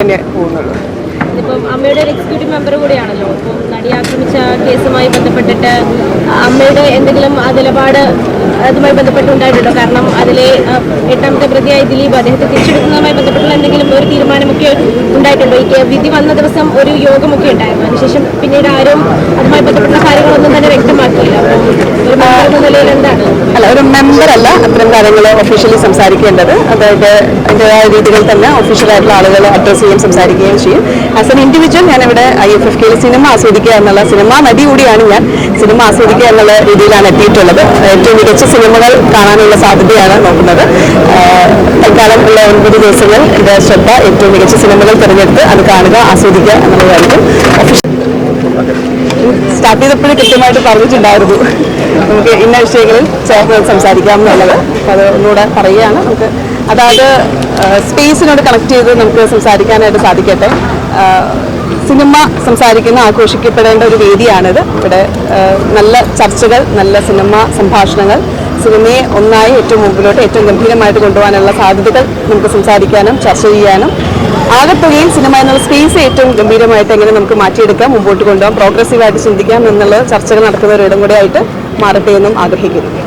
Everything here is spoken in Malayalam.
പോകുന്നുള്ളൂ. ഇപ്പം അമ്മയുടെ ഒരു എക്സിക്യൂട്ടീവ് മെമ്പർ കൂടിയാണല്ലോ. ഇപ്പം നടി ആക്രമിച്ച കേസുമായി ബന്ധപ്പെട്ടിട്ട് അമ്മയുടെ എന്തെങ്കിലും നിലപാട് അതുമായി ബന്ധപ്പെട്ടുണ്ടായിട്ടുണ്ടോ? കാരണം അതിലെ 8ാമത്തെ പ്രതിയായ ദിലീപ് അദ്ദേഹത്തെ തിരിച്ചെടുക്കുന്നതുമായി ബന്ധപ്പെട്ടുള്ള എന്തെങ്കിലും ഒരു തീരുമാനമൊക്കെ ഉണ്ടായിട്ടുണ്ടോ? ഈ വിധി വന്ന ദിവസം ഒരു യോഗമൊക്കെ ഉണ്ടായിരുന്നു. അതിനുശേഷം പിന്നീട് ആരും അതുമായി ബന്ധപ്പെട്ട കാര്യങ്ങളൊന്നും തന്നെ വ്യക്തമാക്കിയില്ല. ഒരു മെമ്പർ എന്ന നിലയിൽ എന്താണ്? അല്ല, ഒരു മെമ്പർ അല്ല അത്തരം കാര്യങ്ങൾ ഒഫീഷ്യലി സംസാരിക്കേണ്ടത്. അതായത് അതിൻ്റെതായ രീതികൾ തന്നെ ഒഫീഷ്യലായിട്ടുള്ള ആളുകൾ അഡ്രസ് ചെയ്യുകയും സംസാരിക്കുകയും ചെയ്യും. ആസ് എൻ ഇൻഡിവിജ്വൽ ഞാനിവിടെ IFFKയിൽ സിനിമ ആസ്വദിക്കുക എന്നുള്ള, സിനിമ നടി കൂടിയാണ് ഞാൻ, സിനിമ ആസ്വദിക്കുക എന്നുള്ള രീതിയിലാണ് എത്തിയിട്ടുള്ളത്. ഏറ്റവും മികച്ച സിനിമകൾ കാണാനുള്ള സാധ്യതയാണ് നോക്കുന്നത്. തൽക്കാലം ഉള്ള 9 ദിവസങ്ങൾ എൻ്റെ ശ്രദ്ധ ഏറ്റവും മികച്ച സിനിമകൾ തിരഞ്ഞെടുത്ത് അത് കാണുക, ആസ്വദിക്കുക എന്നുള്ളതായിരിക്കും. സ്റ്റാർട്ട് ചെയ്തപ്പോഴും കൃത്യമായിട്ട് പറഞ്ഞിട്ടുണ്ടായിരുന്നു നമുക്ക് ഇന്ന വിഷയങ്ങളിൽ ചേർന്ന് സംസാരിക്കാം എന്നുള്ളത്. അപ്പോൾ അത് ഒന്നുകൂടെ പറയുകയാണ്. നമുക്ക് അതായത് സ്പേസിനോട് കണക്ട് ചെയ്ത് നമുക്ക് സംസാരിക്കാനായിട്ട് സാധിക്കട്ടെ. സിനിമ സംസാരിക്കുന്ന, ആഘോഷിക്കപ്പെടേണ്ട ഒരു വേദിയാണിത്. ഇവിടെ നല്ല ചർച്ചകൾ, നല്ല സിനിമ സംഭാഷണങ്ങൾ, സിനിമയെ ഒന്നായി ഏറ്റവും മുമ്പിലോട്ട് ഏറ്റവും ഗംഭീരമായിട്ട് കൊണ്ടുപോകാനുള്ള സാധ്യതകൾ നമുക്ക് സംസാരിക്കാനും ചർച്ച ചെയ്യാനും, ആകത്തുകയും സിനിമ എന്നുള്ള സ്പേസ് ഏറ്റവും ഗംഭീരമായിട്ട് എങ്ങനെ നമുക്ക് മാറ്റിയെടുക്കാം, മുമ്പോട്ട് കൊണ്ടുപോകാം, പ്രോഗ്രസീവായിട്ട് ചിന്തിക്കാം എന്നുള്ള ചർച്ചകൾ നടക്കുന്ന ഒരിടം കൂടെ ആയിട്ട് മാറട്ടെ എന്നും ആഗ്രഹിക്കുന്നു.